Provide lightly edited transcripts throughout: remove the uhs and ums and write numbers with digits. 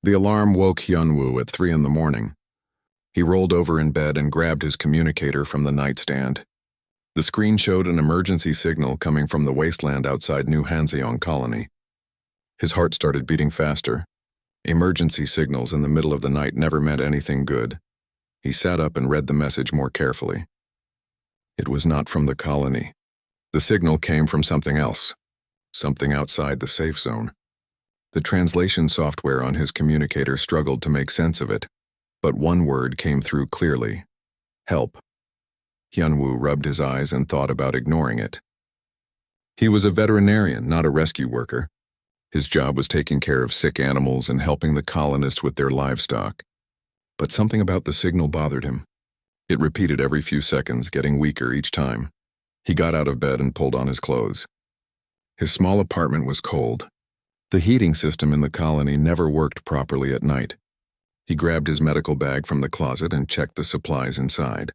The alarm woke Hyunwoo at 3 in the morning. He rolled over in bed and grabbed his communicator from the nightstand. The screen showed an emergency signal coming from the wasteland outside New Hanseong Colony. His heart started beating faster. Emergency signals in the middle of the night never meant anything good. He sat up and read the message more carefully. It was not from the colony. The signal came from something else, something outside the safe zone. The translation software on his communicator struggled to make sense of it, but one word came through clearly: help. Hyunwoo rubbed his eyes and thought about ignoring it. He was a veterinarian, not a rescue worker. His job was taking care of sick animals and helping the colonists with their livestock. But something about the signal bothered him. It repeated every few seconds, getting weaker each time. He got out of bed and pulled on his clothes. His small apartment was cold. The heating system in the colony never worked properly at night. He grabbed his medical bag from the closet and checked the supplies inside.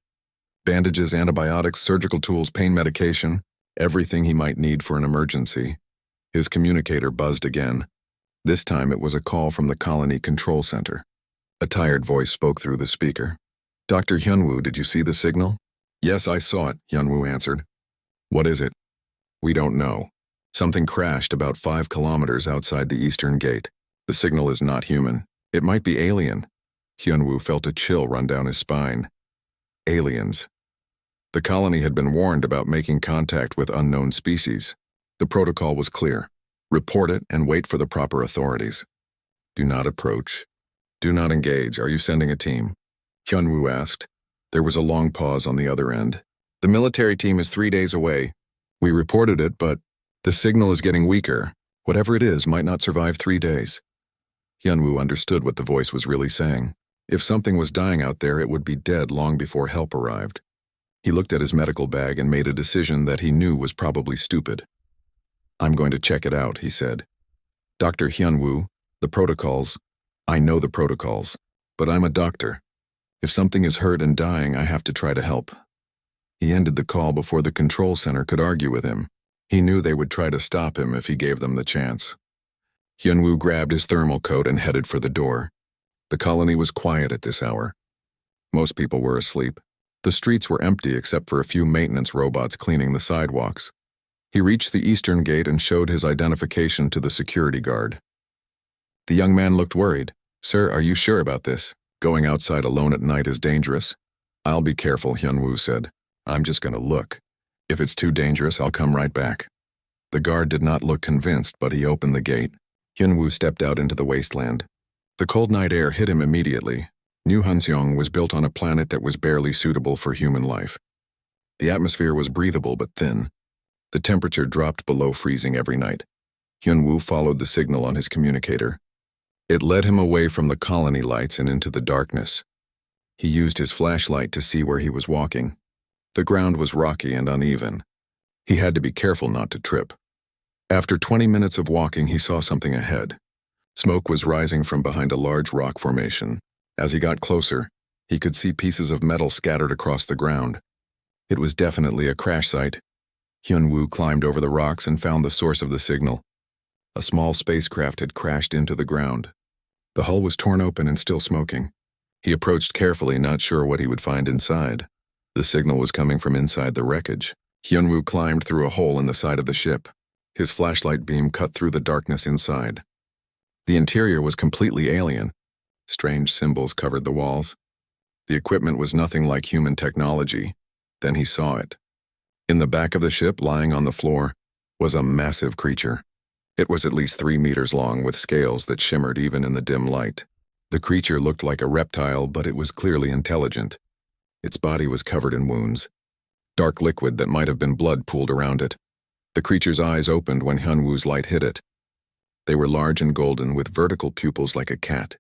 Bandages, antibiotics, surgical tools, pain medication, everything he might need for an emergency. His communicator buzzed again. This time it was a call from the colony control center. A tired voice spoke through the speaker. "Dr. Hyunwoo, did you see the signal?" "Yes, I saw it," Hyunwoo answered. "What is it?" "We don't know. Something crashed about 5 kilometers outside the eastern gate. The signal is not human. It might be alien." Hyunwoo felt a chill run down his spine. Aliens. The colony had been warned about making contact with unknown species. The protocol was clear. Report it and wait for the proper authorities. Do not approach. Do not engage. Are you sending a team? Hyunwoo asked. There was a long pause on the other end. The military team is 3 days away. We reported it, but the signal is getting weaker. Whatever it is might not survive 3 days. Hyunwoo understood what the voice was really saying. If something was dying out there, it would be dead long before help arrived. He looked at his medical bag and made a decision that he knew was probably stupid. "I'm going to check it out," he said. "Dr. Hyunwoo, the protocols. I know the protocols, but I'm a doctor. If something is hurt and dying, I have to try to help." He ended the call before the control center could argue with him. He knew they would try to stop him if he gave them the chance. Hyunwoo grabbed his thermal coat and headed for the door. The colony was quiet at this hour. Most people were asleep. The streets were empty except for a few maintenance robots cleaning the sidewalks. He reached the eastern gate and showed his identification to the security guard. The young man looked worried. "Sir, are you sure about this? Going outside alone at night is dangerous." "I'll be careful," Hyunwoo said. "I'm just going to look. If it's too dangerous, I'll come right back." The guard did not look convinced, but he opened the gate. Hyunwoo stepped out into the wasteland. The cold night air hit him immediately. New Hanseong was built on a planet that was barely suitable for human life. The atmosphere was breathable but thin. The temperature dropped below freezing every night. Hyunwoo followed the signal on his communicator. It led him away from the colony lights and into the darkness. He used his flashlight to see where he was walking. The ground was rocky and uneven. He had to be careful not to trip. After 20 minutes of walking, he saw something ahead. Smoke was rising from behind a large rock formation. As he got closer, he could see pieces of metal scattered across the ground. It was definitely a crash site. Hyunwoo climbed over the rocks and found the source of the signal. A small spacecraft had crashed into the ground. The hull was torn open and still smoking. He approached carefully, not sure what he would find inside. The signal was coming from inside the wreckage. Hyunwoo climbed through a hole in the side of the ship. His flashlight beam cut through the darkness inside. The interior was completely alien. Strange symbols covered the walls. The equipment was nothing like human technology. Then he saw it. In the back of the ship, lying on the floor, was a massive creature. It was at least 3 meters long, with scales that shimmered even in the dim light. The creature looked like a reptile, but it was clearly intelligent. Its body was covered in wounds. Dark liquid that might have been blood pooled around it. The creature's eyes opened when Hyunwoo's light hit it. They were large and golden, with vertical pupils like a cat.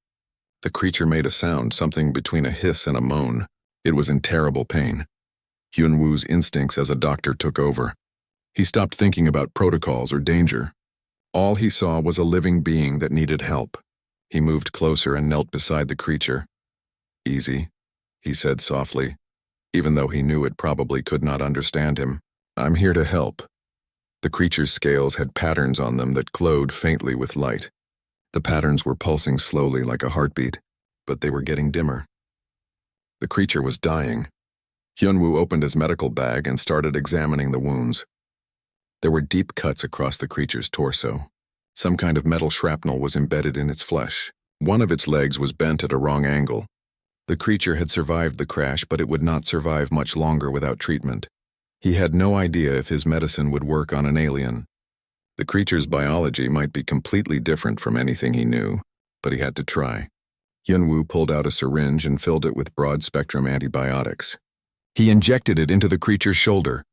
The creature made a sound, something between a hiss and a moan. It was in terrible pain. Hyunwoo's instincts as a doctor took over. He stopped thinking about protocols or danger. All he saw was a living being that needed help. He moved closer and knelt beside the creature. "Easy," he said softly, even though he knew it probably could not understand him. "I'm here to help." The creature's scales had patterns on them that glowed faintly with light. The patterns were pulsing slowly like a heartbeat, but they were getting dimmer. The creature was dying. Hyunwoo opened his medical bag and started examining the wounds. There were deep cuts across the creature's torso. Some kind of metal shrapnel was embedded in its flesh. One of its legs was bent at a wrong angle. The creature had survived the crash, but it would not survive much longer without treatment. He had no idea if his medicine would work on an alien. The creature's biology might be completely different from anything he knew, but he had to try. Hyunwoo pulled out a syringe and filled it with broad-spectrum antibiotics. He injected it into the creature's shoulder.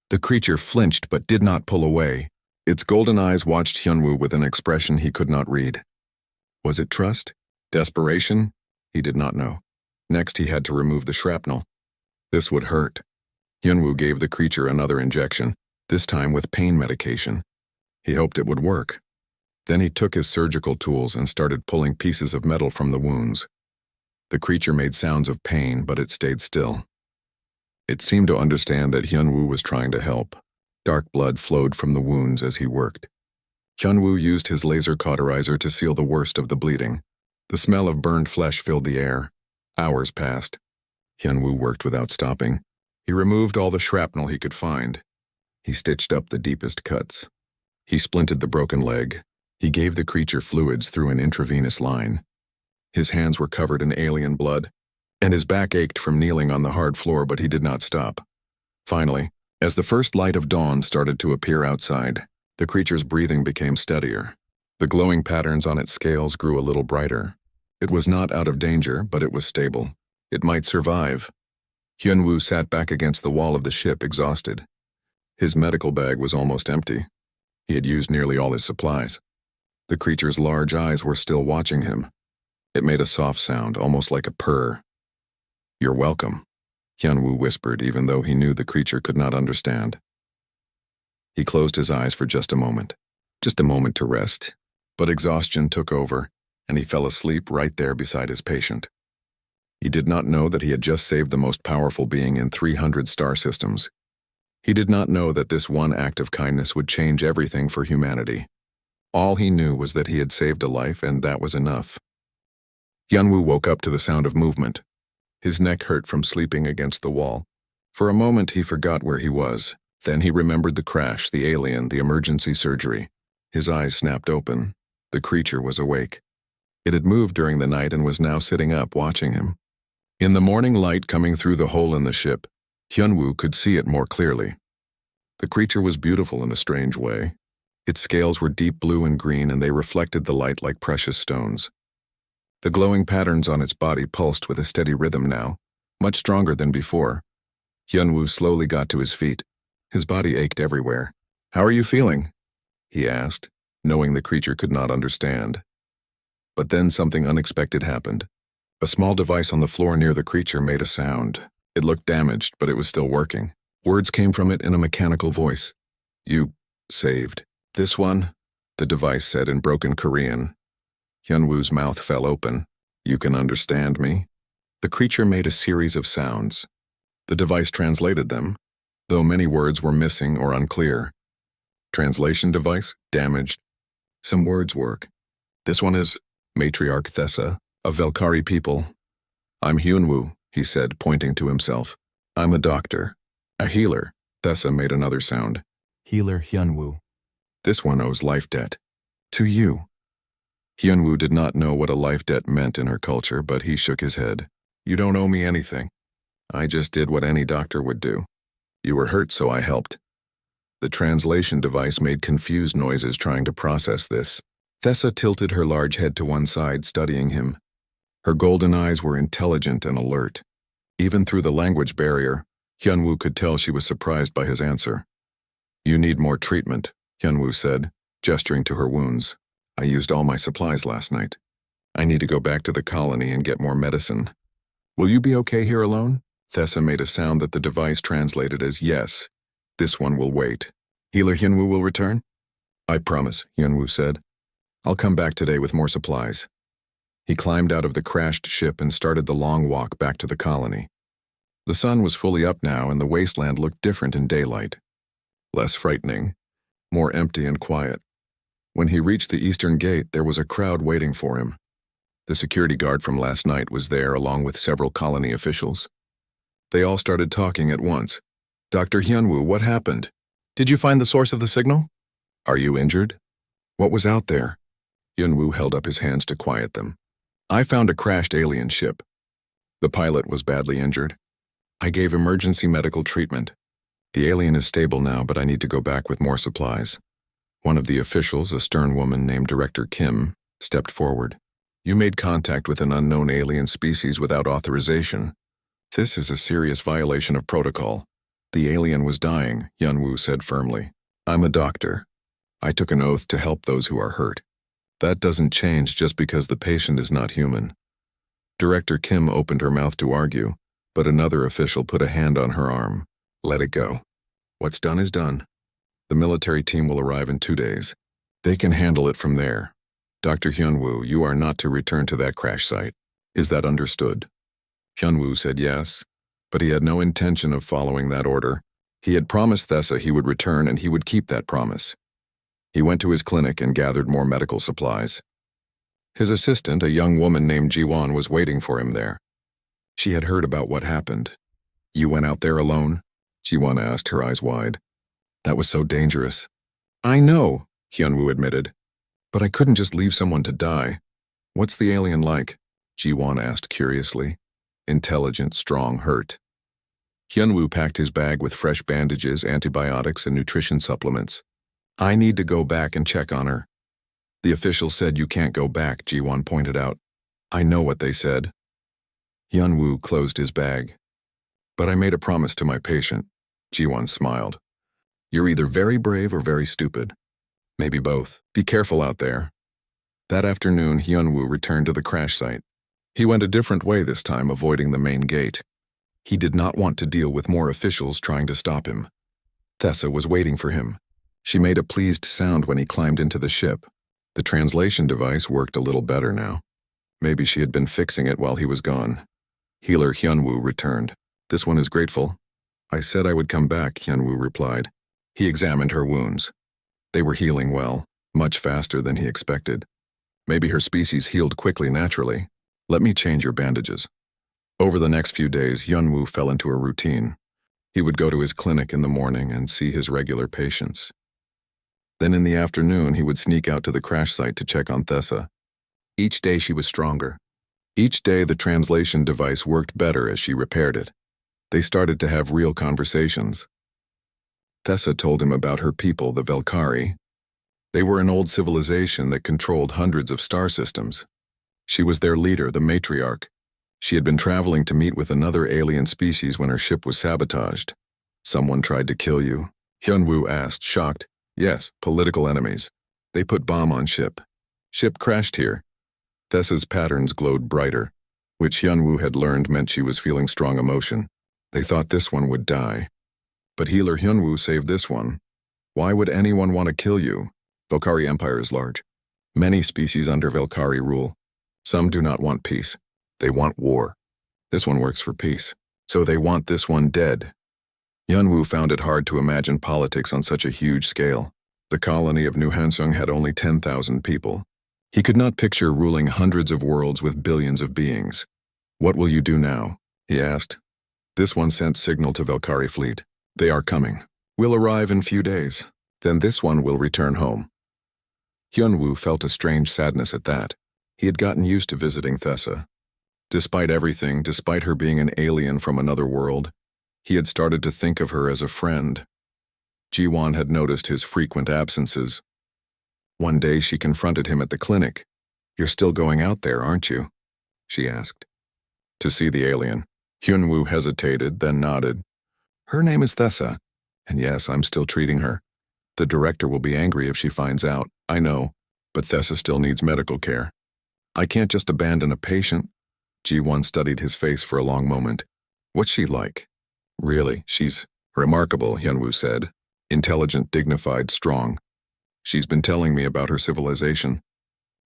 The creature flinched but did not pull away. Its golden eyes watched Hyunwoo with an expression he could not read. Was it trust? Desperation? He did not know. Next, he had to remove the shrapnel. This would hurt. Hyunwoo gave the creature another injection, this time with pain medication. He hoped it would work. Then he took his surgical tools and started pulling pieces of metal from the wounds. The creature made sounds of pain, but it stayed still. It seemed to understand that Hyunwoo was trying to help. Dark blood flowed from the wounds as he worked. Hyunwoo used his laser cauterizer to seal the worst of the bleeding. The smell of burned flesh filled the air. Hours passed. Hyunwoo worked without stopping. He removed all the shrapnel he could find. He stitched up the deepest cuts. He splinted the broken leg. He gave the creature fluids through an intravenous line. His hands were covered in alien blood, and his back ached from kneeling on the hard floor, but he did not stop. Finally, as the first light of dawn started to appear outside, the creature's breathing became steadier. The glowing patterns on its scales grew a little brighter. It was not out of danger, but it was stable. It might survive. Hyunwoo sat back against the wall of the ship, exhausted. His medical bag was almost empty. He had used nearly all his supplies. The creature's large eyes were still watching him. It made a soft sound, almost like a purr. "You're welcome," Hyunwoo whispered, even though he knew the creature could not understand. He closed his eyes for just a moment to rest, but exhaustion took over, and he fell asleep right there beside his patient. He did not know that he had just saved the most powerful being in 300 star systems. He did not know that this one act of kindness would change everything for humanity. All he knew was that he had saved a life, and that was enough. Hyunwoo woke up to the sound of movement. His neck hurt from sleeping against the wall. For a moment he forgot where he was. Then he remembered the crash, the alien, the emergency surgery. His eyes snapped open. The creature was awake. It had moved during the night and was now sitting up, watching him. In the morning light coming through the hole in the ship, Hyunwoo could see it more clearly. The creature was beautiful in a strange way. Its scales were deep blue and green, and they reflected the light like precious stones. The glowing patterns on its body pulsed with a steady rhythm now, much stronger than before. Hyunwoo slowly got to his feet. His body ached everywhere. "How are you feeling?" he asked, knowing the creature could not understand. But then something unexpected happened. A small device on the floor near the creature made a sound. It looked damaged, but it was still working. Words came from it in a mechanical voice. "You saved this one," the device said in broken Korean. Hyunwoo's mouth fell open. "You can understand me?" The creature made a series of sounds. The device translated them, though many words were missing or unclear. Translation device, damaged. Some words work. "This one is Matriarch Thessa, of Velkari people. I'm Hyunwoo," he said, pointing to himself. "I'm a doctor. A healer." Thessa made another sound. "Healer Hyunwoo. This one owes life debt. To you." Hyunwoo did not know what a life debt meant in her culture, but he shook his head. "You don't owe me anything. I just did what any doctor would do. You were hurt, so I helped." The translation device made confused noises trying to process this. Thessa tilted her large head to one side, studying him. Her golden eyes were intelligent and alert. Even through the language barrier, Hyunwoo could tell she was surprised by his answer. "You need more treatment," Hyunwoo said, gesturing to her wounds. "I used all my supplies last night. I need to go back to the colony and get more medicine. Will you be okay here alone?" Thessa made a sound that the device translated as yes. "This one will wait. Healer Hyunwoo will return?" "I promise," Hyunwoo said. "I'll come back today with more supplies." He climbed out of the crashed ship and started the long walk back to the colony. The sun was fully up now, and the wasteland looked different in daylight. Less frightening, more empty and quiet. When he reached the eastern gate, there was a crowd waiting for him. The security guard from last night was there along with several colony officials. They all started talking at once. Dr. Hyunwoo, what happened? Did you find the source of the signal? Are you injured? What was out there? Hyunwoo held up his hands to quiet them. I found a crashed alien ship. The pilot was badly injured. I gave emergency medical treatment. The alien is stable now, but I need to go back with more supplies. One of the officials, a stern woman named Director Kim, stepped forward. You made contact with an unknown alien species without authorization. This is a serious violation of protocol. The alien was dying, Hyunwoo said firmly. I'm a doctor. I took an oath to help those who are hurt. That doesn't change just because the patient is not human. Director Kim opened her mouth to argue, but another official put a hand on her arm. Let it go. What's done is done. The military team will arrive in 2 days. They can handle it from there. Dr. Hyunwoo, you are not to return to that crash site. Is that understood? Hyunwoo said yes, but he had no intention of following that order. He had promised Thessa he would return and he would keep that promise. He went to his clinic and gathered more medical supplies. His assistant, a young woman named Jiwon, was waiting for him there. She had heard about what happened. You went out there alone? Jiwon asked, her eyes wide. That was so dangerous. I know, Hyunwoo admitted. But I couldn't just leave someone to die. What's the alien like? Jiwon asked curiously. Intelligent, strong, hurt. Hyunwoo packed his bag with fresh bandages, antibiotics, and nutrition supplements. I need to go back and check on her. The official said you can't go back, Jiwon pointed out. I know what they said. Hyunwoo closed his bag. But I made a promise to my patient. Jiwon smiled. You're either very brave or very stupid. Maybe both. Be careful out there. That afternoon, Hyunwoo returned to the crash site. He went a different way this time, avoiding the main gate. He did not want to deal with more officials trying to stop him. Thessa was waiting for him. She made a pleased sound when he climbed into the ship. The translation device worked a little better now. Maybe she had been fixing it while he was gone. Healer Hyunwoo returned. This one is grateful. I said I would come back, Hyunwoo replied. He examined her wounds. They were healing well, much faster than he expected. Maybe her species healed quickly naturally. Let me change your bandages. Over the next few days, Hyunwoo fell into a routine. He would go to his clinic in the morning and see his regular patients. Then in the afternoon, he would sneak out to the crash site to check on Thessa. Each day she was stronger. Each day the translation device worked better as she repaired it. They started to have real conversations. Thessa told him about her people, the Velkari. They were an old civilization that controlled hundreds of star systems. She was their leader, the matriarch. She had been traveling to meet with another alien species when her ship was sabotaged. Someone tried to kill you? Hyunwoo asked, shocked. Yes, political enemies. They put bomb on ship. Ship crashed here. Thessa's patterns glowed brighter, which Hyunwoo had learned meant she was feeling strong emotion. They thought this one would die. But healer Hyunwoo saved this one. Why would anyone want to kill you? Velkari Empire is large. Many species under Velkari rule. Some do not want peace. They want war. This one works for peace. So they want this one dead. Hyunwoo found it hard to imagine politics on such a huge scale. The colony of New Hansung had only 10,000 people. He could not picture ruling hundreds of worlds with billions of beings. What will you do now? He asked. This one sent signal to Velkari fleet. They are coming. We'll arrive in few days. Then this one will return home. Hyunwoo felt a strange sadness at that. He had gotten used to visiting Thessa. Despite everything, despite her being an alien from another world, he had started to think of her as a friend. Jiwon had noticed his frequent absences. One day she confronted him at the clinic. You're still going out there, aren't you? She asked. To see the alien. Hyunwoo hesitated, then nodded. Her name is Thessa, and yes, I'm still treating her. The director will be angry if she finds out, I know, but Thessa still needs medical care. I can't just abandon a patient. Jiwon studied his face for a long moment. What's she like? Really, she's remarkable, Hyunwoo said. Intelligent, dignified, strong. She's been telling me about her civilization.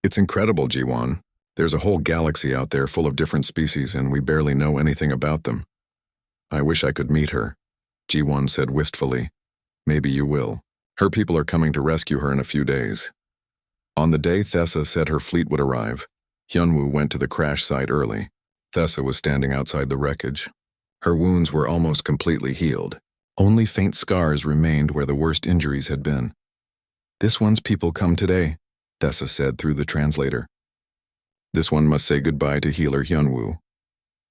It's incredible, Jiwon. There's a whole galaxy out there full of different species and we barely know anything about them. I wish I could meet her, Jiwon said wistfully. Maybe you will. Her people are coming to rescue her in a few days. On the day Thessa said her fleet would arrive, Hyunwoo went to the crash site early. Thessa was standing outside the wreckage. Her wounds were almost completely healed. Only faint scars remained where the worst injuries had been. "This one's people come today," Thessa said through the translator. "This one must say goodbye to healer Hyunwoo."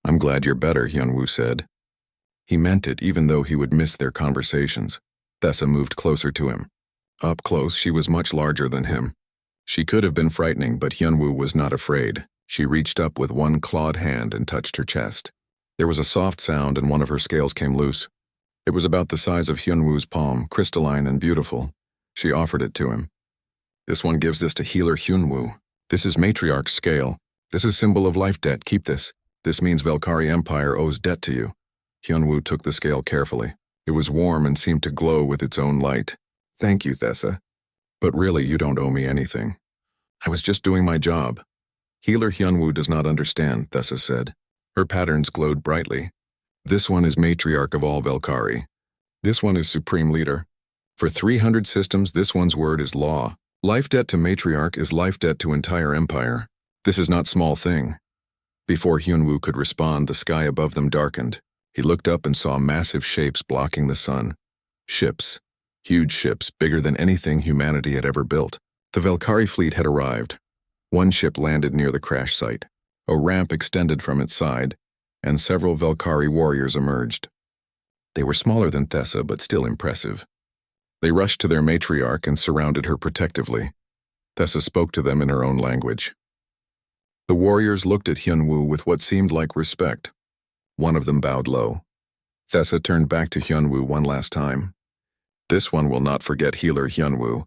"I'm glad you're better," Hyunwoo said. He meant it even though he would miss their conversations. Thessa moved closer to him. Up close, she was much larger than him. She could have been frightening, but Hyunwoo was not afraid. She reached up with one clawed hand and touched her chest. There was a soft sound and one of her scales came loose. It was about the size of Hyunwoo's palm, crystalline and beautiful. She offered it to him. "This one gives this to healer Hyunwoo. This is Matriarch's scale. This is symbol of life debt. Keep this. This means Valkyrie Empire owes debt to you." Hyunwoo took the scale carefully. It was warm and seemed to glow with its own light. "Thank you, Thessa. But really, you don't owe me anything. I was just doing my job." "Healer Hyunwoo does not understand," Thessa said. Her patterns glowed brightly. "This one is matriarch of all Valkyrie. This one is supreme leader. For 300 systems, this one's word is law. Life debt to matriarch is life debt to entire empire. This is not small thing." Before Hyunwoo could respond, the sky above them darkened. He looked up and saw massive shapes blocking the sun. Ships. Huge ships, bigger than anything humanity had ever built. The Valkyrie fleet had arrived. One ship landed near the crash site. A ramp extended from its side, and several Valkyrie warriors emerged. They were smaller than Thessa, but still impressive. They rushed to their matriarch and surrounded her protectively. Thessa spoke to them in her own language. The warriors looked at Hyunwoo with what seemed like respect. One of them bowed low. Thessa turned back to Hyunwoo one last time. "This one will not forget healer Hyunwoo.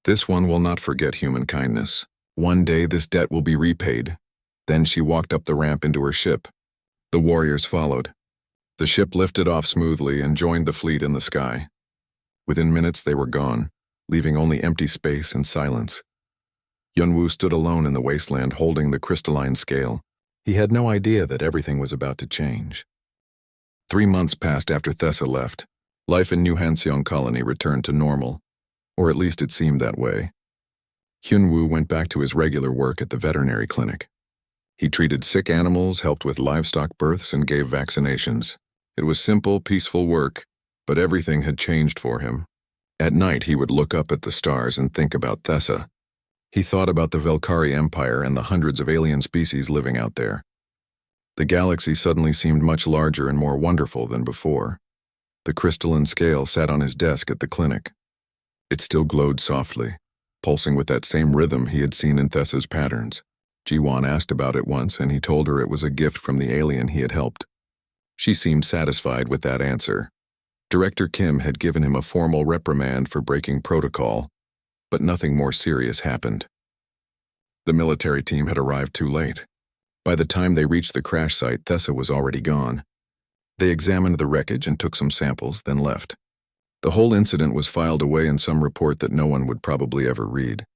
This one will not forget human kindness. One day this debt will be repaid." Then she walked up the ramp into her ship. The warriors followed. The ship lifted off smoothly and joined the fleet in the sky. Within minutes they were gone, leaving only empty space and silence. Hyunwoo stood alone in the wasteland holding the crystalline scale. He had no idea that everything was about to change. 3 months passed after Thessa left. Life in New Hanseong Colony returned to normal, or at least it seemed that way. Hyunwoo went back to his regular work at the veterinary clinic. He treated sick animals, helped with livestock births, and gave vaccinations. It was simple, peaceful work, but everything had changed for him. At night, he would look up at the stars and think about Thessa. He thought about the Valkyrie Empire and the hundreds of alien species living out there. The galaxy suddenly seemed much larger and more wonderful than before. The crystalline scale sat on his desk at the clinic. It still glowed softly, pulsing with that same rhythm he had seen in Thessa's patterns. Ji-won asked about it once, and he told her it was a gift from the alien he had helped. She seemed satisfied with that answer. Director Kim had given him a formal reprimand for breaking protocol, but nothing more serious happened. The military team had arrived too late. By the time they reached the crash site, Thessa was already gone. They examined the wreckage and took some samples, then left. The whole incident was filed away in some report that no one would probably ever read.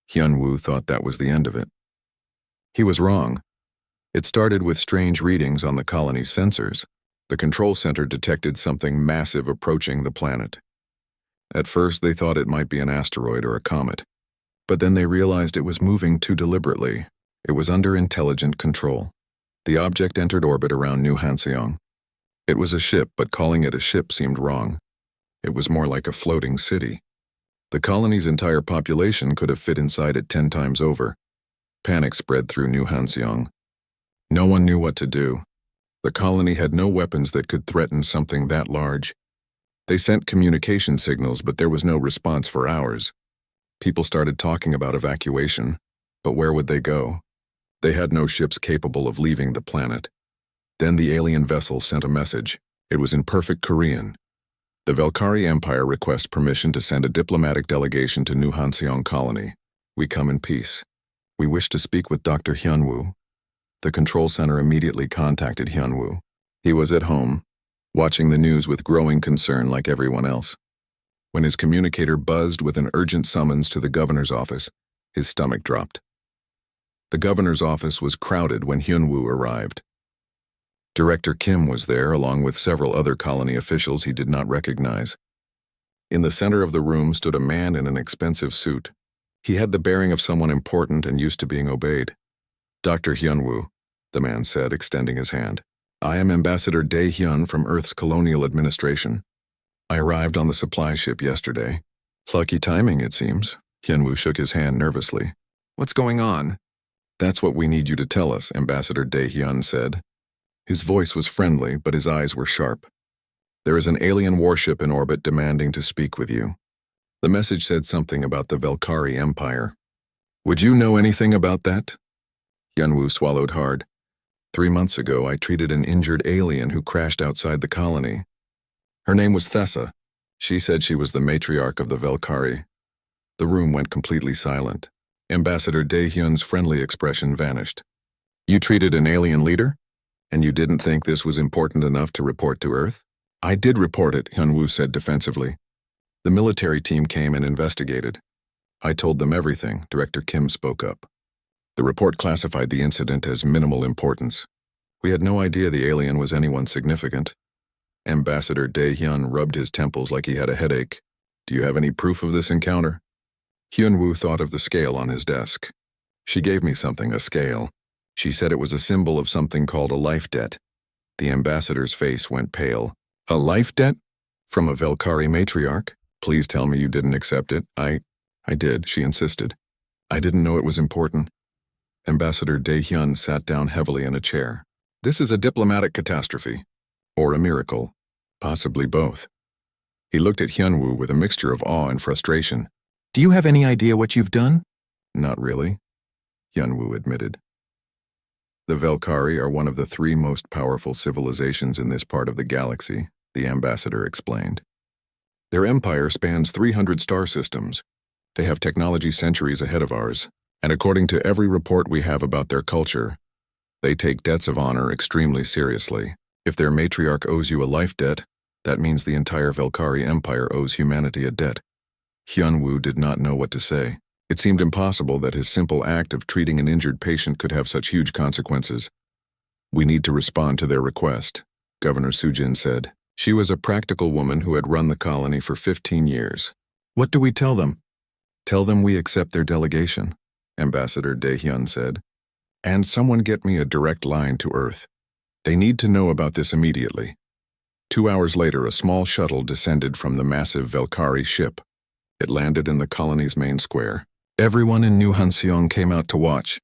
Hyunwoo thought that was the end of it. He was wrong. It started with strange readings on the colony's sensors. The control center detected something massive approaching the planet. At first, they thought it might be an asteroid or a comet, but then they realized it was moving too deliberately. It was under intelligent control. The object entered orbit around New Hanseong. It was a ship, but calling it a ship seemed wrong. It was more like a floating city. The colony's entire population could have fit inside it 10 times over. Panic spread through New Hanseong. No one knew what to do. The colony had no weapons that could threaten something that large. They sent communication signals, but there was no response for hours. People started talking about evacuation, but where would they go? They had no ships capable of leaving the planet. Then the alien vessel sent a message. It was in perfect Korean. The Valkyrie Empire requests permission to send a diplomatic delegation to New Hanseong Colony. We come in peace. We wish to speak with Dr. Hyunwoo. The control center immediately contacted Hyunwoo. He was at home, watching the news with growing concern like everyone else. When his communicator buzzed with an urgent summons to the governor's office, his stomach dropped. The governor's office was crowded when Hyunwoo arrived. Director Kim was there, along with several other colony officials he did not recognize. In the center of the room stood a man in an expensive suit. He had the bearing of someone important and used to being obeyed. Dr. Hyunwoo, the man said, extending his hand. I am Ambassador Dae Hyun from Earth's Colonial Administration. I arrived on the supply ship yesterday. Lucky timing, it seems. Hyunwoo shook his hand nervously. What's going on? That's what we need you to tell us, Ambassador Dae Hyun said. His voice was friendly, but his eyes were sharp. There is an alien warship in orbit demanding to speak with you. The message said something about the Velkari Empire. Would you know anything about that? Hyunwoo swallowed hard. 3 months ago, I treated an injured alien who crashed outside the colony. Her name was Thessa. She said she was the matriarch of the Velkari. The room went completely silent. Ambassador Dae Hyun's friendly expression vanished. You treated an alien leader? And you didn't think this was important enough to report to Earth? I did report it, Hyunwoo said defensively. The military team came and investigated. I told them everything, Director Kim spoke up. The report classified the incident as minimal importance. We had no idea the alien was anyone significant. Ambassador Dae Hyun rubbed his temples like he had a headache. Do you have any proof of this encounter? Hyunwoo thought of the scale on his desk. She gave me something, a scale. She said it was a symbol of something called a life debt. The ambassador's face went pale. A life debt? From a Velkari matriarch? Please tell me you didn't accept it. I did, she insisted. I didn't know it was important. Ambassador Dae Hyun sat down heavily in a chair. This is a diplomatic catastrophe. Or a miracle. Possibly both. He looked at Hyunwoo with a mixture of awe and frustration. Do you have any idea what you've done? Not really, Hyunwoo admitted. The Velkari are one of the 3 most powerful civilizations in this part of the galaxy, the ambassador explained. Their empire spans 300 star systems. They have technology centuries ahead of ours, and according to every report we have about their culture, they take debts of honor extremely seriously. If their matriarch owes you a life debt, that means the entire Velkari Empire owes humanity a debt. Hyunwoo did not know what to say. It seemed impossible that his simple act of treating an injured patient could have such huge consequences. We need to respond to their request, Governor Sujin said. She was a practical woman who had run the colony for 15 years. What do we tell them? Tell them we accept their delegation, Ambassador Dae Hyun said. And someone get me a direct line to Earth. They need to know about this immediately. 2 hours later, a small shuttle descended from the massive Velkari ship. It landed in the colony's main square. Everyone in New Hanseong came out to watch.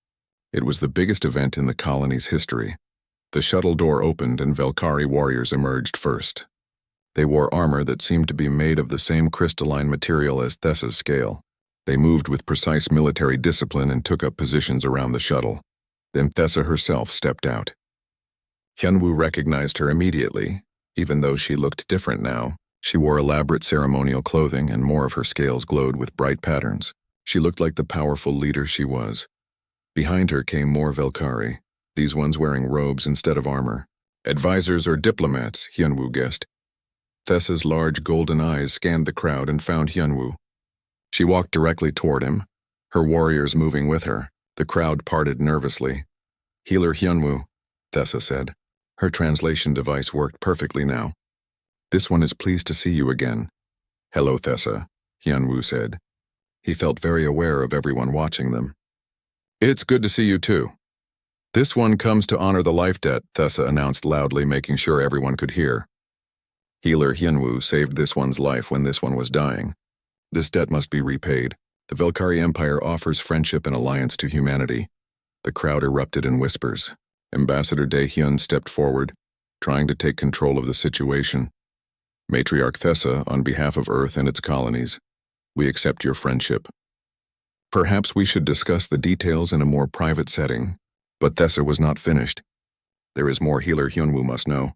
It was the biggest event in the colony's history. The shuttle door opened and Velkari warriors emerged first. They wore armor that seemed to be made of the same crystalline material as Thessa's scale. They moved with precise military discipline and took up positions around the shuttle. Then Thessa herself stepped out. Hyunwoo recognized her immediately, even though she looked different now. She wore elaborate ceremonial clothing and more of her scales glowed with bright patterns. She looked like the powerful leader she was. Behind her came more Velkari, these ones wearing robes instead of armor. Advisors or diplomats, Hyunwoo guessed. Thessa's large golden eyes scanned the crowd and found Hyunwoo. She walked directly toward him, her warriors moving with her. The crowd parted nervously. Healer Hyunwoo, Thessa said. Her translation device worked perfectly now. This one is pleased to see you again. Hello, Thessa, Hyunwoo said. He felt very aware of everyone watching them. It's good to see you too. This one comes to honor the life debt, Thessa announced loudly, making sure everyone could hear. Healer Hyunwoo saved this one's life when this one was dying. This debt must be repaid. The Velkari Empire offers friendship and alliance to humanity. The crowd erupted in whispers. Ambassador Dae Hyun stepped forward, trying to take control of the situation. Matriarch Thessa, on behalf of Earth and its colonies, we accept your friendship. Perhaps we should discuss the details in a more private setting, but Thessa was not finished. There is more Healer Hyunwoo must know.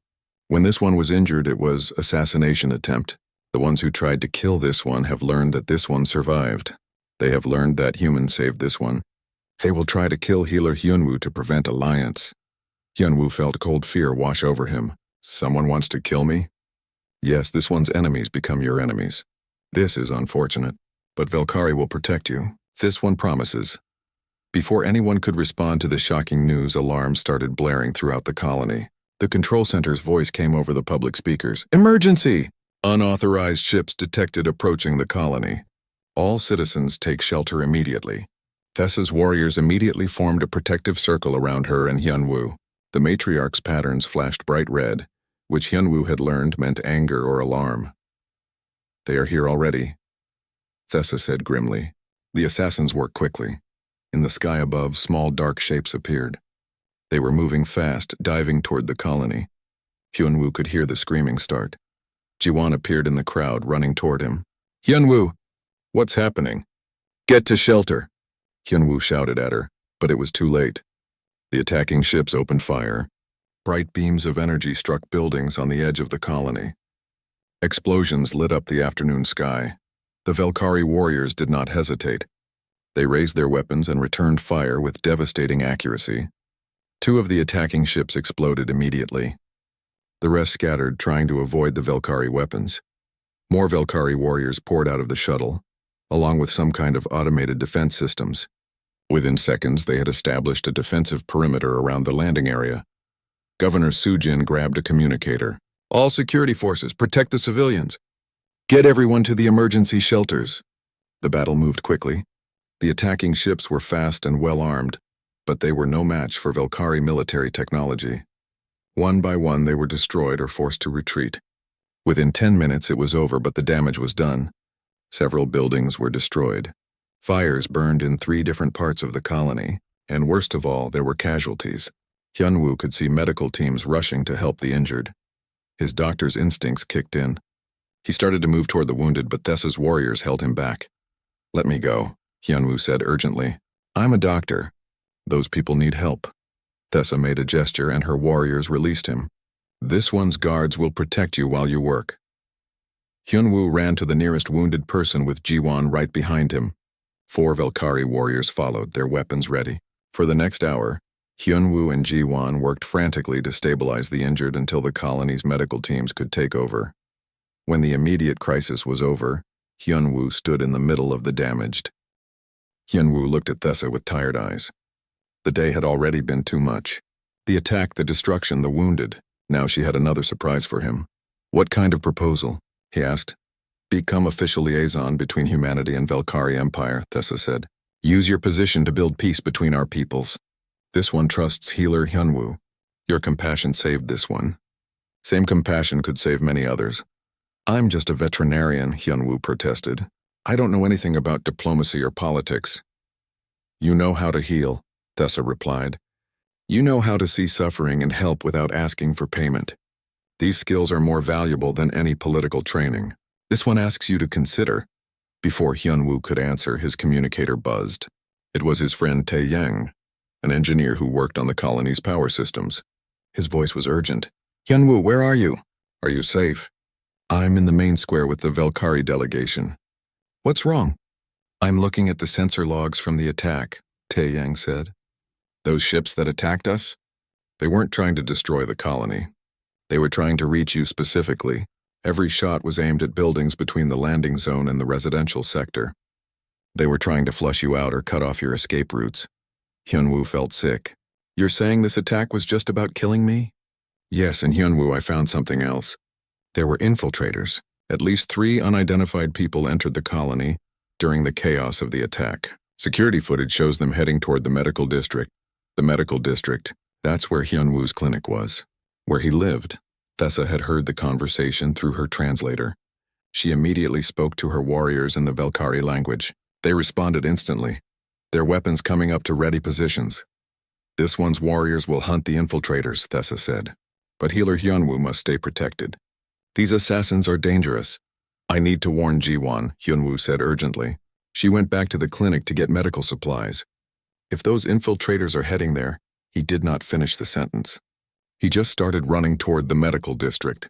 When this one was injured, it was assassination attempt. The ones who tried to kill this one have learned that this one survived. They have learned that humans saved this one. They will try to kill Healer Hyunwoo to prevent alliance. Hyunwoo felt cold fear wash over him. Someone wants to kill me? Yes, this one's enemies become your enemies. This is unfortunate, but Velkari will protect you. This one promises. Before anyone could respond to the shocking news, alarms started blaring throughout the colony. The control center's voice came over the public speakers. Emergency! Unauthorized ships detected approaching the colony. All citizens take shelter immediately. Thessa's warriors immediately formed a protective circle around her and Hyunwoo. The matriarch's patterns flashed bright red, which Hyunwoo had learned meant anger or alarm. "They are here already," Thessa said grimly. The assassins worked quickly. In the sky above, small dark shapes appeared. They were moving fast, diving toward the colony. Hyunwoo could hear the screaming start. Jiwon appeared in the crowd, running toward him. "Hyunwoo, what's happening? Get to shelter!" Hyunwoo shouted at her, but it was too late. The attacking ships opened fire. Bright beams of energy struck buildings on the edge of the colony. Explosions lit up the afternoon sky. The Velkari warriors did not hesitate. They raised their weapons and returned fire with devastating accuracy. 2 of the attacking ships exploded immediately. The rest scattered, trying to avoid the Velkari weapons. More Velkari warriors poured out of the shuttle, along with some kind of automated defense systems. Within seconds, they had established a defensive perimeter around the landing area. Governor Sujin grabbed a communicator. "All security forces, protect the civilians. Get everyone to the emergency shelters." The battle moved quickly. The attacking ships were fast and well-armed, but they were no match for Velkari military technology. One by one, they were destroyed or forced to retreat. Within 10 minutes, it was over, but the damage was done. Several buildings were destroyed. Fires burned in 3 different parts of the colony, and worst of all, there were casualties. Hyunwoo could see medical teams rushing to help the injured. His doctor's instincts kicked in. He started to move toward the wounded, but Thessa's warriors held him back. "Let me go," Hyunwoo said urgently. "I'm a doctor. Those people need help." Thessa made a gesture and her warriors released him. "This one's guards will protect you while you work." Hyunwoo ran to the nearest wounded person with Jiwon right behind him. 4 Velkari warriors followed, their weapons ready. For the next hour, Hyunwoo and Jiwon worked frantically to stabilize the injured until the colony's medical teams could take over. When the immediate crisis was over, Hyunwoo stood in the middle of the damaged. Hyunwoo looked at Thessa with tired eyes. The day had already been too much. The attack, the destruction, the wounded. Now she had another surprise for him. "What kind of proposal?" he asked. "Become official liaison between humanity and Velkari Empire," Thessa said. "Use your position to build peace between our peoples. This one trusts healer Hyunwoo. Your compassion saved this one. Same compassion could save many others." "I'm just a veterinarian," Hyunwoo protested. "I don't know anything about diplomacy or politics." "You know how to heal," Thessa replied. "You know how to see suffering and help without asking for payment. These skills are more valuable than any political training. This one asks you to consider." Before Hyunwoo could answer, his communicator buzzed. It was his friend Tae Yang, an engineer who worked on the colony's power systems. His voice was urgent. "Hyunwoo, where are you? Are you safe?" "I'm in the main square with the Velkari delegation." "What's wrong?" "I'm looking at the sensor logs from the attack," Tae Yang said. "Those ships that attacked us? They weren't trying to destroy the colony. They were trying to reach you specifically. Every shot was aimed at buildings between the landing zone and the residential sector. They were trying to flush you out or cut off your escape routes." Hyunwoo felt sick. "You're saying this attack was just about killing me?" "Yes, and Hyunwoo, I found something else. There were infiltrators. At least 3 unidentified people entered the colony during the chaos of the attack. Security footage shows them heading toward the medical district. The medical district, that's where Hyunwoo's clinic was. Where he lived." Thessa had heard the conversation through her translator. She immediately spoke to her warriors in the Velkari language. They responded instantly, their weapons coming up to ready positions. "This one's warriors will hunt the infiltrators," Thessa said. "But healer Hyunwoo must stay protected. These assassins are dangerous." "I need to warn Jiwon," Hyunwoo said urgently. She went back to the clinic to get medical supplies. "If those infiltrators are heading there," he did not finish the sentence. He just started running toward the medical district.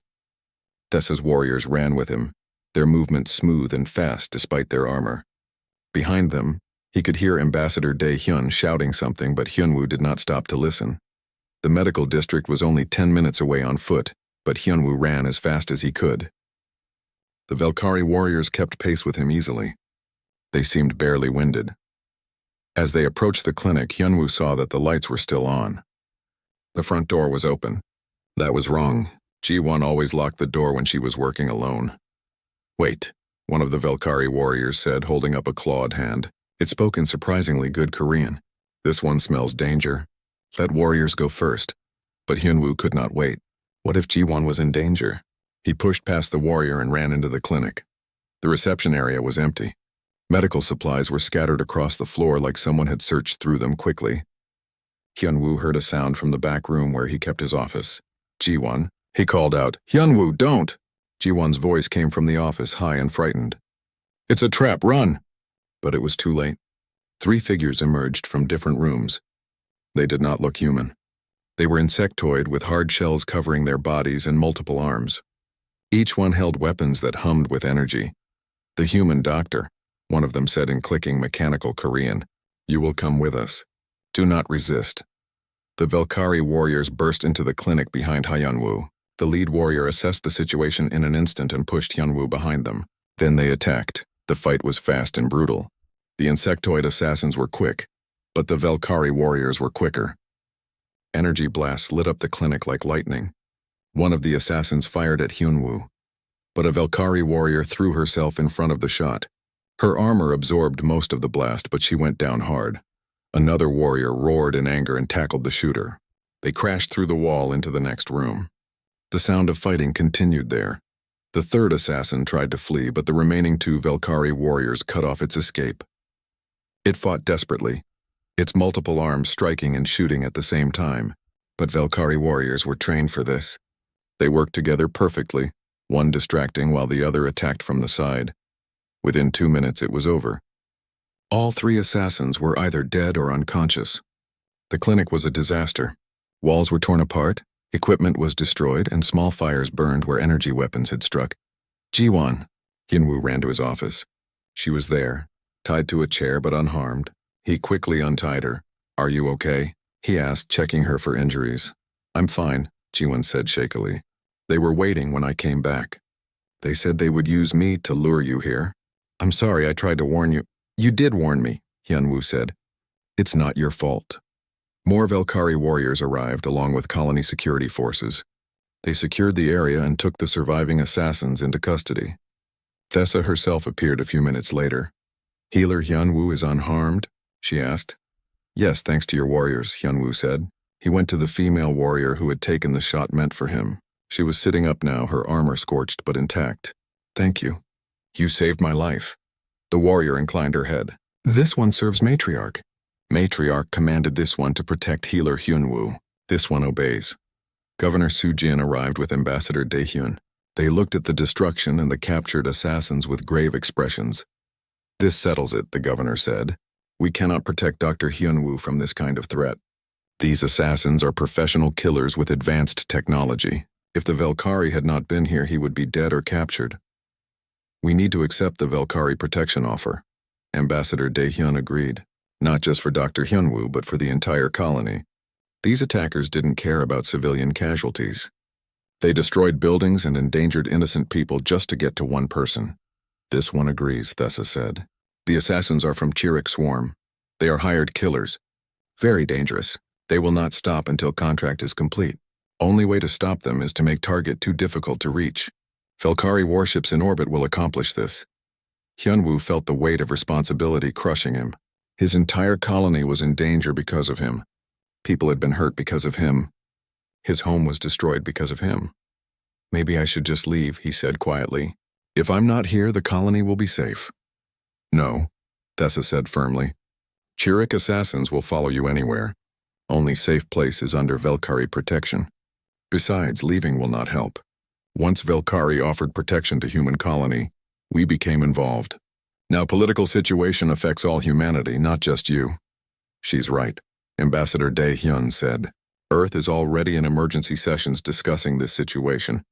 Thessa's warriors ran with him, their movements smooth and fast despite their armor. Behind them, he could hear Ambassador Dae-hyun shouting something, but Hyunwoo did not stop to listen. The medical district was only 10 minutes away on foot, but Hyunwoo ran as fast as he could. The Velkari warriors kept pace with him easily. They seemed barely winded. As they approached the clinic, Hyunwoo saw that the lights were still on. The front door was open. That was wrong. Ji-won always locked the door when she was working alone. "Wait, one of the Velkari warriors said, holding up a clawed hand. It spoke in surprisingly good Korean. This one smells danger. Let warriors go first. But Hyunwoo could not wait. What if Ji-won was in danger? He pushed past the warrior and ran into the clinic. The reception area was empty. Medical supplies were scattered across the floor like someone had searched through them quickly. Hyunwoo heard a sound from the back room where he kept his office. Ji-won. He called out, "Hyunwoo, don't!" Ji-won's voice came from the office, high and frightened. "It's a trap, run!" But it was too late. 3 figures emerged from different rooms. They did not look human. They were insectoid with hard shells covering their bodies and multiple arms. Each one held weapons that hummed with energy. "The human doctor," one of them said in clicking mechanical Korean. "You will come with us. Do not resist." The Velkari warriors burst into the clinic behind Hyunwoo. The lead warrior assessed the situation in an instant and pushed Hyunwoo behind them. Then they attacked. The fight was fast and brutal. The insectoid assassins were quick, but the Velkari warriors were quicker. Energy blasts lit up the clinic like lightning. One of the assassins fired at Hyunwoo, but a Velkari warrior threw herself in front of the shot. Her armor absorbed most of the blast, but she went down hard. Another warrior roared in anger and tackled the shooter. They crashed through the wall into the next room. The sound of fighting continued there. The third assassin tried to flee, but the remaining 2 Velkari warriors cut off its escape. It fought desperately, its multiple arms striking and shooting at the same time. But Velkari warriors were trained for this. They worked together perfectly, one distracting while the other attacked from the side. Within 2 minutes it was over. All 3 assassins were either dead or unconscious. The clinic was a disaster. Walls were torn apart, equipment was destroyed, and small fires burned where energy weapons had struck. Ji-won. Hyunwoo ran to his office. She was there, tied to a chair but unharmed. He quickly untied her. "Are you okay?" he asked, checking her for injuries. "I'm fine," Ji-won said shakily. "They were waiting when I came back. They said they would use me to lure you here. I'm sorry I tried to warn you." "You did warn me," Hyunwoo said. "It's not your fault." More Velkari warriors arrived along with colony security forces. They secured the area and took the surviving assassins into custody. Thessa herself appeared a few minutes later. "Healer Hyunwoo is unharmed?" she asked. "Yes, thanks to your warriors," Hyunwoo said. He went to the female warrior who had taken the shot meant for him. She was sitting up now, her armor scorched but intact. "Thank you. You saved my life." The warrior inclined her head. "This one serves Matriarch." Matriarch commanded this one to protect healer Hyunwoo. This one obeys. Governor Soo-jin arrived with Ambassador Daehyun. They looked at the destruction and the captured assassins with grave expressions. "This settles it," the governor said. "We cannot protect Dr. Hyunwoo from this kind of threat. These assassins are professional killers with advanced technology. If the Velkari had not been here, he would be dead or captured. We need to accept the Velkari protection offer." Ambassador Daehyun agreed. Not just for Dr. Hyunwoo, but for the entire colony. These attackers didn't care about civilian casualties. They destroyed buildings and endangered innocent people just to get to one person. "This one agrees," Thessa said. "The assassins are from Chirik Swarm. They are hired killers. Very dangerous. They will not stop until contract is complete. Only way to stop them is to make target too difficult to reach. Velkari warships in orbit will accomplish this." Hyunwoo felt the weight of responsibility crushing him. His entire colony was in danger because of him. People had been hurt because of him. His home was destroyed because of him. "Maybe I should just leave," he said quietly. "If I'm not here, the colony will be safe." "No," Thessa said firmly. "Chirik assassins will follow you anywhere. Only safe place is under Velkari protection. Besides, leaving will not help. Once Velkari offered protection to human colony, we became involved. Now political situation affects all humanity, not just you." "She's right," Ambassador Daehyun said. "Earth is already in emergency sessions discussing this situation.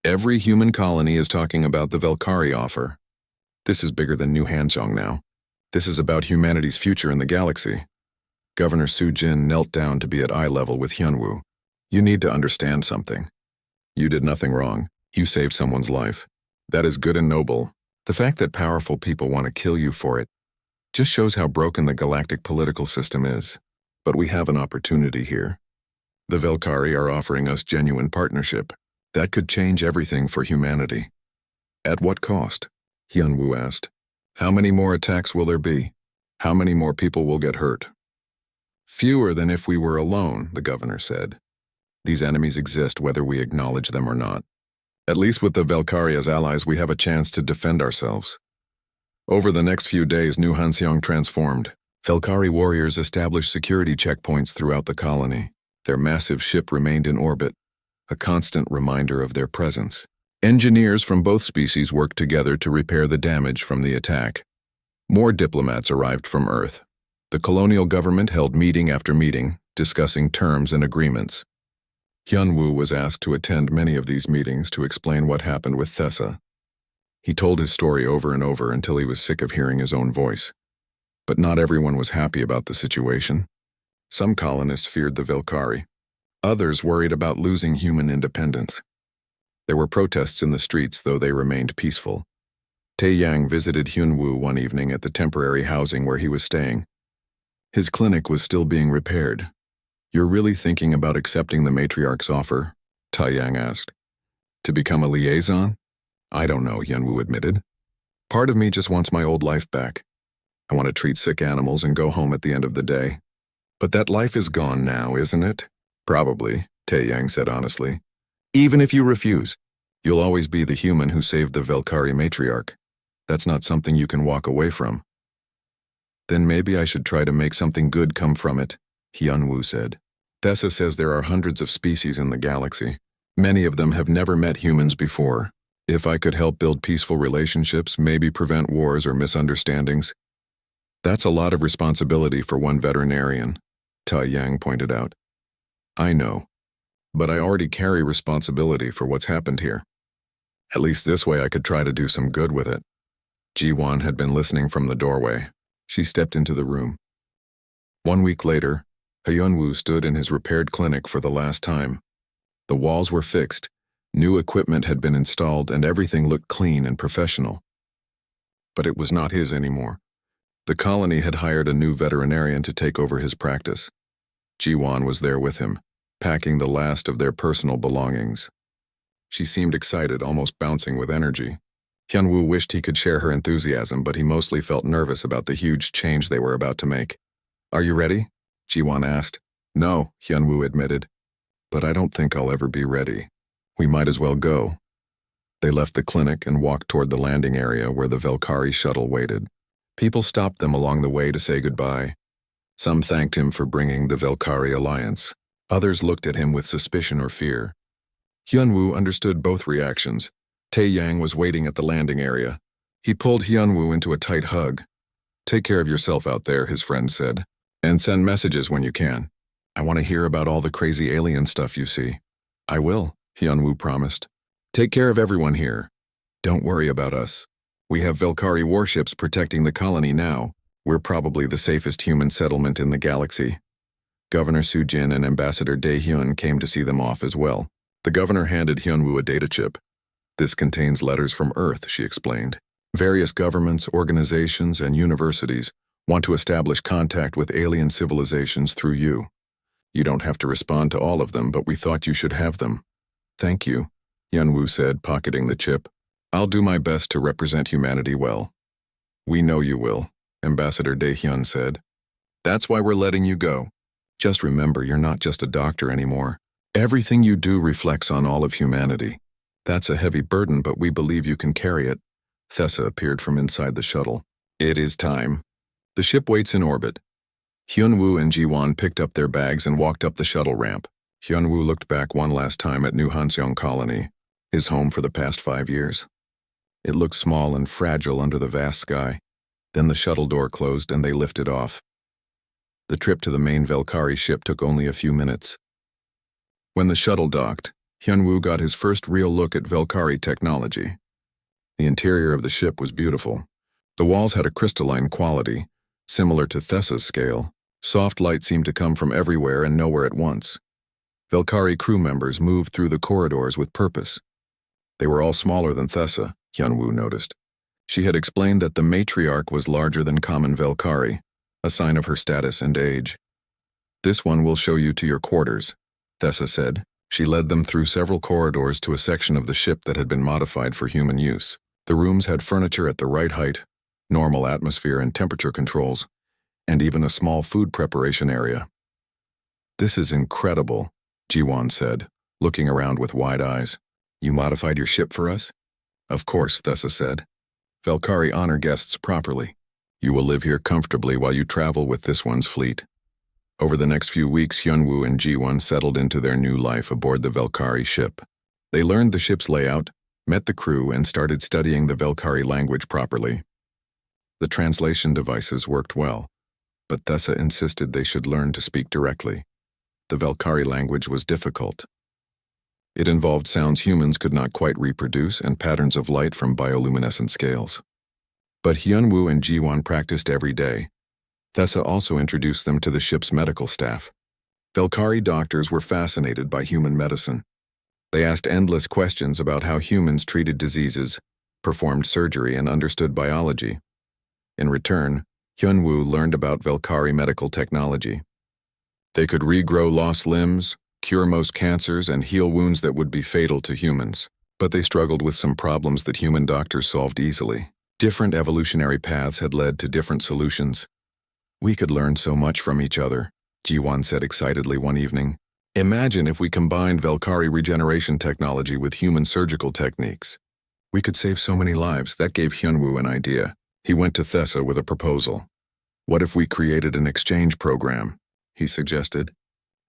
Every human colony is talking about the Velkari offer. This is bigger than New Hanzhong now. This is about humanity's future in the galaxy." Governor Soo-jin knelt down to be at eye level with Hyunwoo. "You need to understand something. You did nothing wrong. You saved someone's life. That is good and noble. The fact that powerful people want to kill you for it just shows how broken the galactic political system is. But we have an opportunity here. The Velkari are offering us genuine partnership. That could change everything for humanity." "At what cost?" Hyunwoo asked. How many more attacks will there be? How many more people will get hurt? Fewer than if we were alone, the governor said. These enemies exist whether we acknowledge them or not. At least with the Velkari as allies, we have a chance to defend ourselves. Over the next few days, New Hanseong transformed. Velkari warriors established security checkpoints throughout the colony. Their massive ship remained in orbit, a constant reminder of their presence. Engineers from both species worked together to repair the damage from the attack. More diplomats arrived from Earth. The colonial government held meeting after meeting, discussing terms and agreements. Hyunwoo was asked to attend many of these meetings to explain what happened with Thessa. He told his story over and over until he was sick of hearing his own voice. But not everyone was happy about the situation. Some colonists feared the Velkari. Others worried about losing human independence. There were protests in the streets, though they remained peaceful. Tae-yang visited Hyunwoo one evening at the temporary housing where he was staying. His clinic was still being repaired. You're really thinking about accepting the matriarch's offer? Tae-yang asked. To become a liaison? I don't know, Hyunwoo admitted. Part of me just wants my old life back. I want to treat sick animals and go home at the end of the day. But that life is gone now, isn't it? Probably, Tae-yang said honestly. Even if you refuse, you'll always be the human who saved the Velkari matriarch. That's not something you can walk away from. Then maybe I should try to make something good come from it, Hyunwoo said. Thessa says there are hundreds of species in the galaxy. Many of them have never met humans before. If I could help build peaceful relationships, maybe prevent wars or misunderstandings. That's a lot of responsibility for one veterinarian, Tae-yang pointed out. I know, but I already carry responsibility for what's happened here. At least this way I could try to do some good with it. Ji-won had been listening from the doorway. She stepped into the room. 1 week later, Hyunwoo stood in his repaired clinic for the last time. The walls were fixed, new equipment had been installed, and everything looked clean and professional. But it was not his anymore. The colony had hired a new veterinarian to take over his practice. Ji-won was there with him, packing the last of their personal belongings. She seemed excited, almost bouncing with energy. Hyunwoo wished he could share her enthusiasm, but he mostly felt nervous about the huge change they were about to make. Are you ready? Ji-won asked. No, Hyunwoo admitted. But I don't think I'll ever be ready. We might as well go. They left the clinic and walked toward the landing area where the Velkari shuttle waited. People stopped them along the way to say goodbye. Some thanked him for bringing the Velkari alliance. Others looked at him with suspicion or fear. Hyunwoo understood both reactions. Tae-yang was waiting at the landing area. He pulled Hyunwoo into a tight hug. Take care of yourself out there, his friend said. And send messages when you can. I want to hear about all the crazy alien stuff you see. I will, Hyunwoo promised. Take care of everyone here. Don't worry about us. We have Velkari warships protecting the colony now. We're probably the safest human settlement in the galaxy. Governor Soo-jin and Ambassador Dae-hyun came to see them off as well. The governor handed Hyunwoo a data chip. This contains letters from Earth, she explained. Various governments, organizations, and universities want to establish contact with alien civilizations through you. You don't have to respond to all of them, but we thought you should have them. Thank you, Hyunwoo said, pocketing the chip. I'll do my best to represent humanity well. We know you will, Ambassador Dae-hyun said. That's why we're letting you go. Just remember, you're not just a doctor anymore. Everything you do reflects on all of humanity. That's a heavy burden, but we believe you can carry it. Thessa appeared from inside the shuttle. It is time. The ship waits in orbit. Hyunwoo and Ji-won picked up their bags and walked up the shuttle ramp. Hyunwoo looked back one last time at New Hanseong Colony, his home for the past 5 years. It looked small and fragile under the vast sky. Then the shuttle door closed and they lifted off. The trip to the main Velkari ship took only a few minutes. When the shuttle docked, Hyunwoo got his first real look at Velkari technology. The interior of the ship was beautiful. The walls had a crystalline quality, similar to Thessa's scale. Soft light seemed to come from everywhere and nowhere at once. Velkari crew members moved through the corridors with purpose. They were all smaller than Thessa, Hyunwoo noticed. She had explained that the matriarch was larger than common Velkari, a sign of her status and age. This one will show you to your quarters, Thessa said. She led them through several corridors to a section of the ship that had been modified for human use. The rooms had furniture at the right height, normal atmosphere and temperature controls, and even a small food preparation area. "This is incredible," Jiwan said, looking around with wide eyes. "You modified your ship for us?" "Of course," Thessa said. "Valkyrie honor guests properly. You will live here comfortably while you travel with this one's fleet." Over the next few weeks, Hyunwoo and Jiwon settled into their new life aboard the Valkyrie ship. They learned the ship's layout, met the crew, and started studying the Valkyrie language properly. The translation devices worked well, but Thessa insisted they should learn to speak directly. The Valkyrie language was difficult. It involved sounds humans could not quite reproduce and patterns of light from bioluminescent scales. But Hyunwoo and Jiwon practiced every day. Thessa also introduced them to the ship's medical staff. Valkyrie doctors were fascinated by human medicine. They asked endless questions about how humans treated diseases, performed surgery, and understood biology. In return, Hyunwoo learned about Valkyrie medical technology. They could regrow lost limbs, cure most cancers, and heal wounds that would be fatal to humans. But they struggled with some problems that human doctors solved easily. Different evolutionary paths had led to different solutions. "We could learn so much from each other," Jiwon said excitedly one evening. "Imagine if we combined Valkyrie regeneration technology with human surgical techniques. We could save so many lives." That gave Hyunwoo an idea. He went to Thessa with a proposal. "What if we created an exchange program?" he suggested.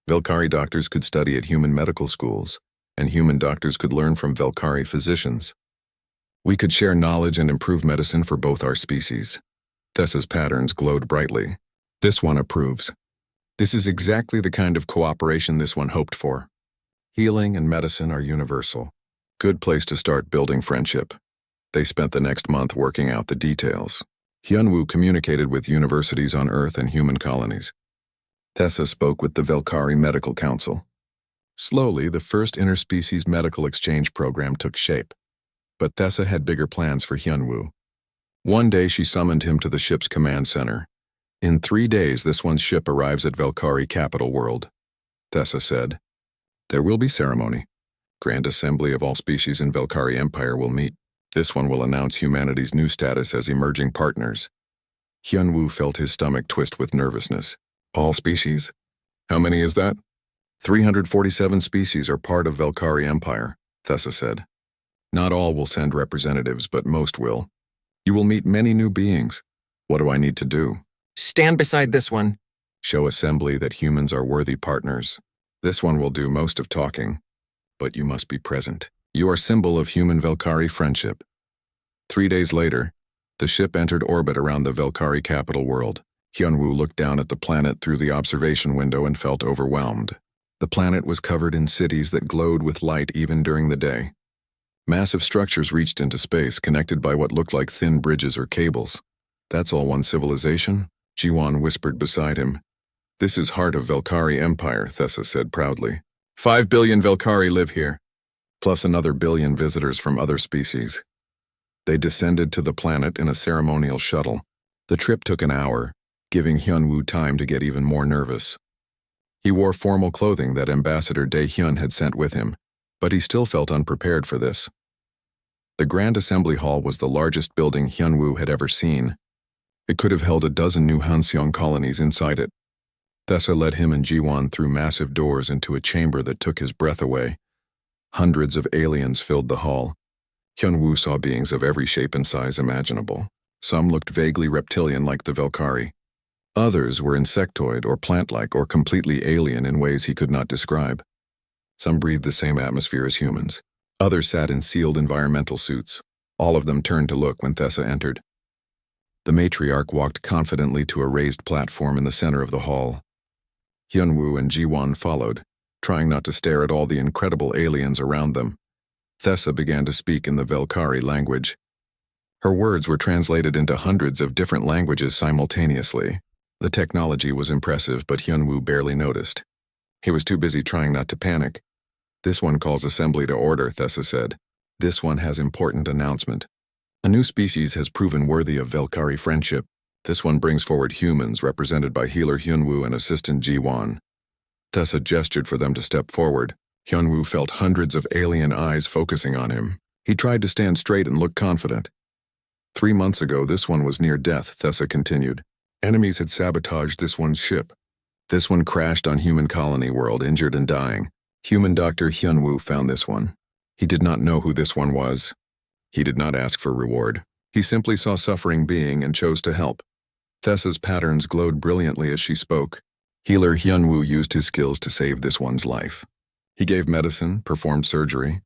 Valkyrie doctors could study at human medical schools, and human doctors could learn from Valkyrie physicians. "We could share knowledge and improve medicine for both our species." Thessa's patterns glowed brightly. "This one approves. This is exactly the kind of cooperation this one hoped for. Healing and medicine are universal. Good place to start building friendship." They spent the next month working out the details. Hyunwoo communicated with universities on Earth and human colonies. Thessa spoke with the Valkyrie Medical Council. Slowly, the first interspecies medical exchange program took shape. But Thessa had bigger plans for Hyunwoo. One day she summoned him to the ship's command center. "In 3 days, this one's ship arrives at Valkyrie capital world," Thessa said. "There will be ceremony. Grand Assembly of all species in Valkyrie Empire will meet. This one will announce humanity's new status as emerging partners." Hyunwoo felt his stomach twist with nervousness. "All species? How many is that?" 347 species are part of Valkyrie Empire," Thessa said. "Not all will send representatives, but most will. You will meet many new beings. What do I need to do?" "Stand beside this one." "Show Assembly that humans are worthy partners. This one will do most of talking, but you must be present. You are symbol of human Valkyrie friendship." 3 days later, the ship entered orbit around the Valkyrie capital world. Hyunwoo looked down at the planet through the observation window and felt overwhelmed. The planet was covered in cities that glowed with light even during the day. Massive structures reached into space, connected by what looked like thin bridges or cables. "That's all one civilization?" Jiwon whispered beside him. "This is heart of Valkyrie Empire," Thessa said proudly. 5 billion Valkyrie live here, plus another billion visitors from other species. They descended to the planet in a ceremonial shuttle. The trip took an hour, giving Hyunwoo time to get even more nervous. He wore formal clothing that Ambassador Dae-hyun had sent with him, but he still felt unprepared for this. The Grand Assembly Hall was the largest building Hyunwoo had ever seen. It could have held a dozen new Hanseong colonies inside it. Thessa led him and Jiwon through massive doors into a chamber that took his breath away. Hundreds of aliens filled the hall. Hyunwoo saw beings of every shape and size imaginable. Some looked vaguely reptilian like the Valkyrie. Others were insectoid or plant-like or completely alien in ways he could not describe. Some breathed the same atmosphere as humans. Others sat in sealed environmental suits. All of them turned to look when Thessa entered. The matriarch walked confidently to a raised platform in the center of the hall. Hyunwoo and Jiwon followed, trying not to stare at all the incredible aliens around them. Thessa began to speak in the Valkyrie language. Her words were translated into hundreds of different languages simultaneously. The technology was impressive, but Hyunwoo barely noticed. He was too busy trying not to panic. "This one calls assembly to order," Thessa said. "This one has important announcement. A new species has proven worthy of Valkyrie friendship. This one brings forward humans represented by healer Hyunwoo and assistant Jiwon." Thessa gestured for them to step forward. Hyunwoo felt hundreds of alien eyes focusing on him. He tried to stand straight and look confident. 3 months ago, this one was near death, Thessa continued. Enemies had sabotaged this one's ship. This one crashed on human colony world, injured and dying. Human Dr. Hyunwoo found this one. He did not know who this one was. He did not ask for reward. He simply saw suffering being and chose to help. Thessa's patterns glowed brilliantly as she spoke. Healer Hyunwoo used his skills to save this one's life. He gave medicine, performed surgery,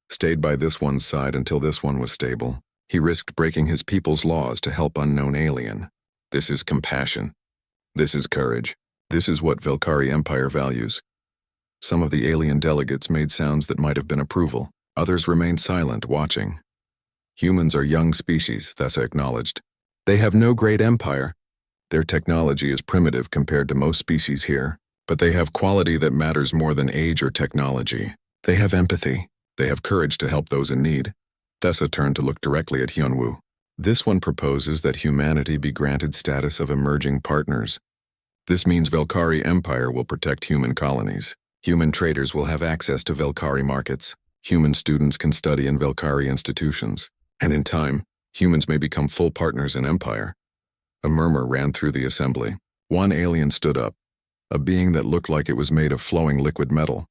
stayed by this one's side until this one was stable. He risked breaking his people's laws to help unknown alien. This is compassion. This is courage. This is what Velkari Empire values. Some of the alien delegates made sounds that might have been approval. Others remained silent, watching. Humans are young species, Thessa acknowledged. They have no great empire. Their technology is primitive compared to most species here, but they have quality that matters more than age or technology. They have empathy. They have courage to help those in need. Thessa turned to look directly at Hyunwoo. This one proposes that humanity be granted status of emerging partners. This means Velkari Empire will protect human colonies. Human traders will have access to Velkari markets. Human students can study in Velkari institutions. And in time, humans may become full partners in Empire. A murmur ran through the assembly. One alien stood up, a being that looked like it was made of flowing liquid metal.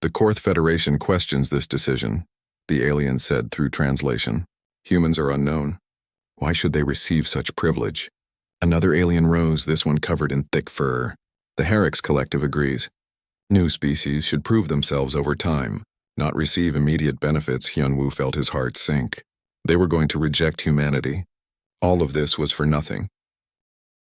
The Korth Federation questions this decision, the alien said through translation. Humans are unknown. Why should they receive such privilege? Another alien rose, this one covered in thick fur. The Herix Collective agrees. New species should prove themselves over time, not receive immediate benefits. Hyunwoo felt his heart sink. They were going to reject humanity. All of this was for nothing.